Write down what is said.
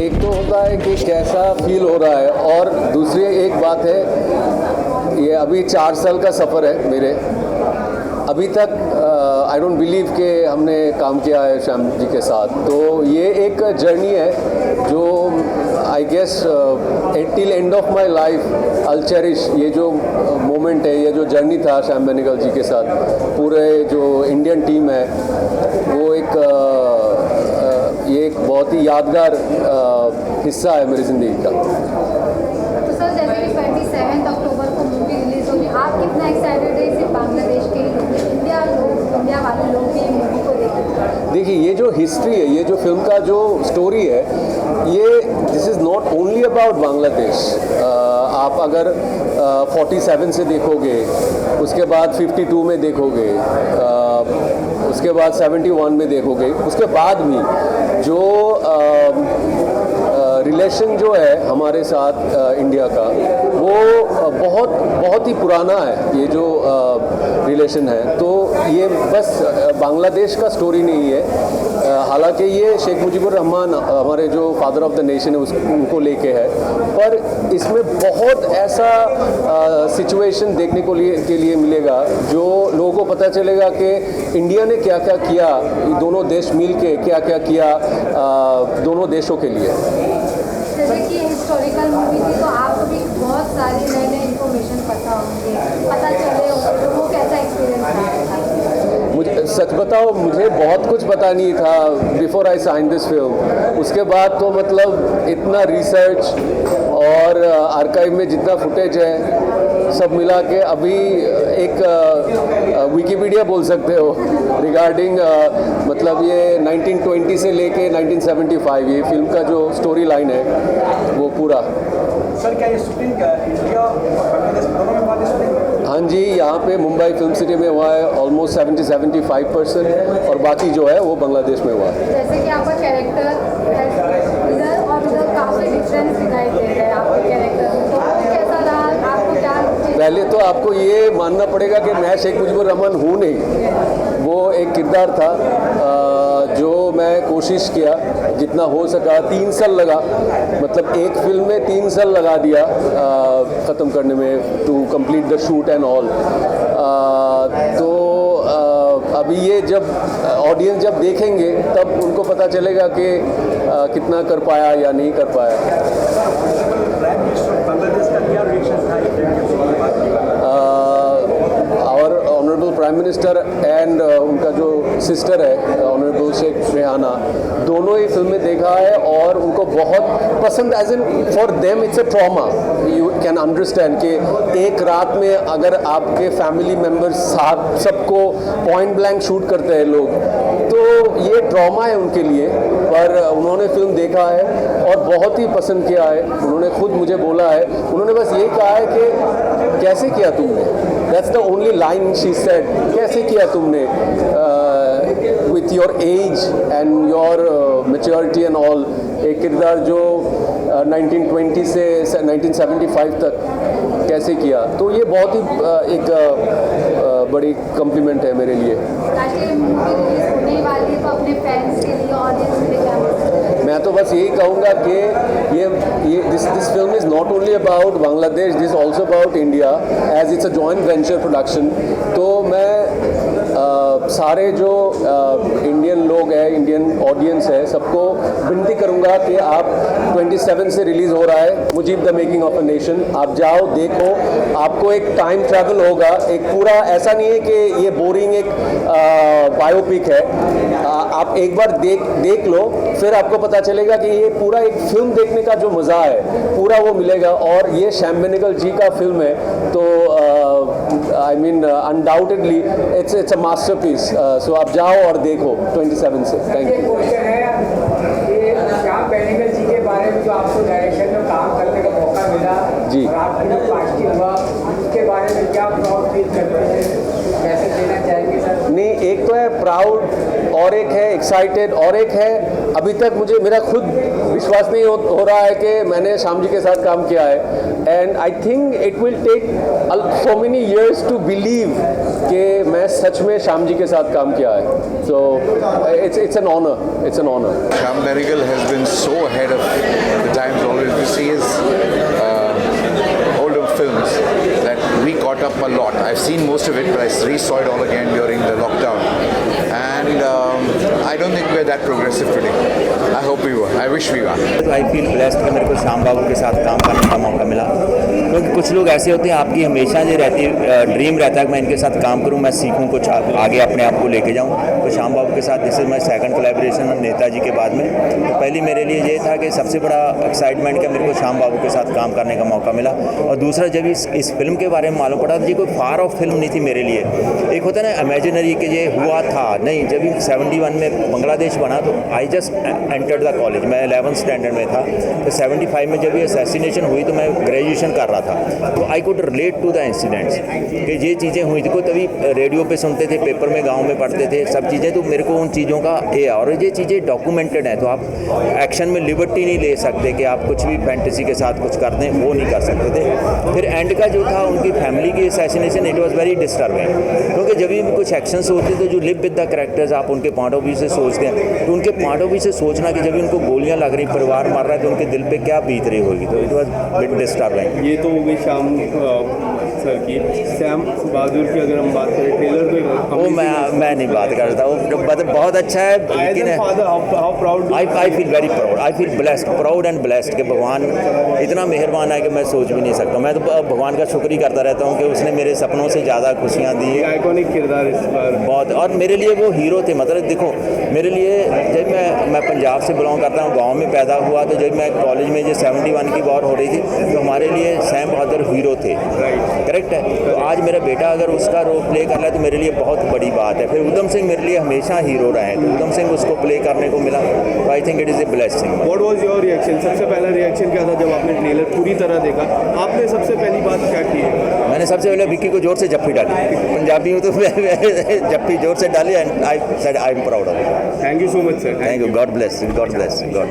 एक तो होता है कि कैसा फील हो रहा है, और दूसरी एक बात है, ये अभी 4 साल का सफ़र है मेरे। अभी तक आई डोंट बिलीव कि हमने काम किया है श्याम जी के साथ। तो ये एक जर्नी है जो I guess till end of my life I cherish. ये जो मोमेंट है, ये जो जर्नी था श्याम बेनेगल जी के साथ, पूरे जो इंडियन टीम है, वो ये एक बहुत ही यादगार हिस्सा है मेरी ज़िंदगी का। तो सर, जैसे कि 27 अक्टूबर को मूवी रिलीज होगी, आप कितना एक्साइटेड है सिर्फ बांग्लादेश के ही लोग, इंडिया वाले लोग भी मूवी को देखें? देखिए, ये जो हिस्ट्री है, ये जो फिल्म का जो स्टोरी है, ये this is not only about Bangladesh. आप अगर 47 से देखोगे, उसके बाद 52 में देखोगे, उसके बाद 71 में देखोगे, उसके बाद भी जो रिलेशन जो है हमारे साथ इंडिया का, वो बहुत ही पुराना है। ये जो रिलेशन है, तो ये बस बांग्लादेश का स्टोरी नहीं है। हालांकि ये शेख मुजीबुर रहमान, हमारे जो फादर ऑफ द नेशन है, उनको लेके है, पर इसमें बहुत ऐसा सिचुएशन देखने के लिए मिलेगा जो लोगों को पता चलेगा कि इंडिया ने क्या क्या किया, दोनों देश मिल के क्या क्या किया दोनों देशों के लिए। जैसे कि हिस्टोरिकल मूवी थी, तो आपको भी बहुत सारी नए इन्फॉर्मेशन पता चले होंगे, तो वो कैसा एक्सपीरियंस रहा? मुझे सच बताओ, मुझे बहुत कुछ पता नहीं था before I sign this film. उसके बाद तो मतलब इतना रिसर्च और आर्काइव में जितना फुटेज है, सब मिला के अभी एक विकिपीडिया बोल सकते हो रिगार्डिंग मतलब ये 1920 से लेके 1975 ये फिल्म का जो स्टोरी लाइन है वो पूरा। सर, क्या ये शूटिंग इंडिया और बांग्लादेश दोनों में हुआ शूटिंग? हाँ जी, यहाँ पे मुंबई फिल्म सिटी में हुआ है ऑलमोस्ट 70-75%, और बाकी जो है वो बांग्लादेश में हुआ है। जैसे कि आपका कैरेक्टर इधर और उधर काफ़ी डिफरेंस दिखाई दे रहा है आपके कैरेक्टर में, तो वो कैसा रहा? आपको क्या? पहले तो आपको ये मानना पड़ेगा कि मैं शेख मुजीबुर रहमान हूँ नहीं, वो एक किरदार था जो मैं कोशिश किया जितना हो सका। 3 साल लगा, मतलब एक फिल्म में 3 साल लगा दिया ख़त्म करने में, to complete the shoot and all. तो अभी ये जब ऑडियंस जब देखेंगे तब उनको पता चलेगा कि कितना कर पाया या नहीं कर पाया। प्राइम मिनिस्टर बांग्लादेश का क्या रिएक्शन था ये फिल्म के बाद? और ऑनरेबल प्राइम मिनिस्टर एंड उनका जो सिस्टर है ऑनरेबल शेख रेहाना, दोनों ही फिल्में देखा है और उनको बहुत पसंद। As in for them it's a trauma, you can understand कि एक रात में अगर आपके फैमिली मेम्बर्स साथ सबको पॉइंट ब्लैंक शूट करते हैं लोग, तो ये ट्रॉमा है उनके लिए। पर उन्होंने फिल्म देखा है और बहुत ही पसंद किया है। उन्होंने खुद मुझे बोला है, उन्होंने बस ये कहा है कि कैसे किया तुमने, that's the only line she said, कैसे किया तुमने with your age and your maturity and all, एक किरदार जो 1920 से 1975 तक कैसे किया। तो ये बहुत ही एक बड़ी कम्प्लीमेंट है मेरे लिए। मैं तो बस यही कहूँगा कि ये this film is not only about Bangladesh, this also about India, as it's a joint venture production. तो मैं सारे जो इंडियन लोग हैं, इंडियन ऑडियंस है, सबको विनती करूँगा कि आप 27 से रिलीज़ हो रहा है Mujib the making of a nation, आप जाओ देखो। आपको एक टाइम ट्रैवल होगा, एक पूरा ऐसा नहीं है कि ये बोरिंग एक बायोपिक है। आप एक बार देख लो, फिर आपको पता चलेगा कि ये पूरा एक फिल्म देखने का जो मज़ा है पूरा वो मिलेगा। और ये श्याम बेनेगल जी का फिल्म है, तो I mean undoubtedly it's a masterpiece. So आप जाओ और देखो 27 से. Thank you. क्वेश्चन है कि श्याम बेनेगल जी के बारे में जो आपको डायरेक्शन में काम करने का मौका मिला जी. और आपके जो कास्टिंग हुआ उसके बारे में क्या प्राउड फील करते हैं, कैसे देना चाहेंगे सर? नहीं, एक तो है प्राउड और एक है एक्साइटेड और एक है अभी तक मुझे मेरा खुद विश्वास नहीं हो रहा है कि मैंने श्याम जी के साथ काम किया है. And I think it will take so many years to believe कि मैं सच में श्याम जी के साथ काम किया है. So it's an honour. It's an honour. Shyam Benegal has been so ahead of the times always. You see his older films that we caught up a lot. I've seen most of it, but I re-saw it all again during the lockdown. And I don't think we're that progressive today. I hope we were. I wish we were. तो I feel blessed कि मेरे को श्याम बाबू के साथ काम करने का मौका मिला, क्योंकि कुछ लोग ऐसे होते हैं आपकी हमेशा ये रहती ड्रीम रहता है कि मैं इनके साथ काम करूं, मैं सीखूं, कुछ आगे अपने आप को लेके जाऊं. तो श्याम बाबू के साथ this is my second collaboration Netaji के बाद में. तो पहली मेरे लिए ये था कि सबसे बड़ा एक्साइटमेंट कि मेरे को श्याम बाबू के साथ काम करने का मौका मिला. और दूसरा जब इस फिल्म के बारे में मालूम पड़ा तो ये कोई फार ऑफ फिल्म नहीं थी मेरे लिए. एक होता है ना इमेजिनरी कि ये हुआ था नहीं. जब 71 में बांग्लादेश बना तो I just entered the college. मैं 11th स्टैंडर्ड में था. तो 75 में जब ये असैसिनेशन हुई तो मैं ग्रेजुएशन कर रहा था. तो I could relate to the incidents कि ये चीज़ें हुई थी. को तभी रेडियो पे सुनते थे, पेपर में गांव में पढ़ते थे, सब चीज़ें. तो मेरे को उन चीज़ों का ये और ये चीज़ें डॉक्यूमेंटेड हैं. तो आप एक्शन में लिबर्टी नहीं ले सकते कि आप कुछ भी फैंटेसी के साथ कुछ कर दें, वो नहीं कर सकते थे. फिर एंड का जो था उनकी फैमिली की assassination, it was very disturbing. क्योंकि जब भी कुछ एक्शंस होते तो जो लिव विद द कैरेक्टर्स आप उनके पॉइंट ऑफ व्यू से सोचते हैं, तो उनके पॉइंट ऑफ व्यू से सोचना कि जब भी उनको गोलियां लग रही, परिवार मर रहा है, तो उनके दिल पे क्या बीत रही होगी. तो इट वॉज बिट डिस्टर्बिंग. ये तो हो गई श्याम सर की. श्याम बहादुर की अगर हम बात करें, ट्रेलर तो वो मैं नहीं बात करता. वो बहुत अच्छा है, लेकिन I feel very proud. I feel blessed, proud and blessed कि भगवान इतना मेहरबान है कि मैं सोच भी नहीं सकता. मैं तो भगवान का शुक्र ही करता रहता हूँ कि उसने मेरे सपनों से ज़्यादा खुशियाँ दी. आइकॉनिक किरदार इस बार बहुत. और मेरे लिए वो हीरो थे. मतलब देखो मेरे लिए जब मैं पंजाब से बिलोंग करता हूँ, गांव में पैदा हुआ. तो जब मैं कॉलेज में जो 71 की वॉर हो रही थी तो हमारे लिए श्याम बहादुर हीरो थे. करेक्ट है. तो आज मेरा बेटा अगर उसका रोल प्ले कर रहा है तो मेरे लिए बहुत बड़ी बात है. फिर उधम सिंह मेरे लिए हमेशा हीरो रहे हैं. तो उधम सिंह उसको प्ले करने को मिला. तो आई think it is a blessing. What was your reaction? सबसे पहला रिएक्शन क्या था जब आपने ट्रेलर पूरी तरह देखा? आपने सबसे पहली बात क्या की है? मैंने सबसे पहले विक्की को जोर से जप्पी डाली. पंजाबी हूँ तो जप्पी जोर से डाली. And I said I am proud of it. Thank you so much sir. Thank you. God bless. God bless. God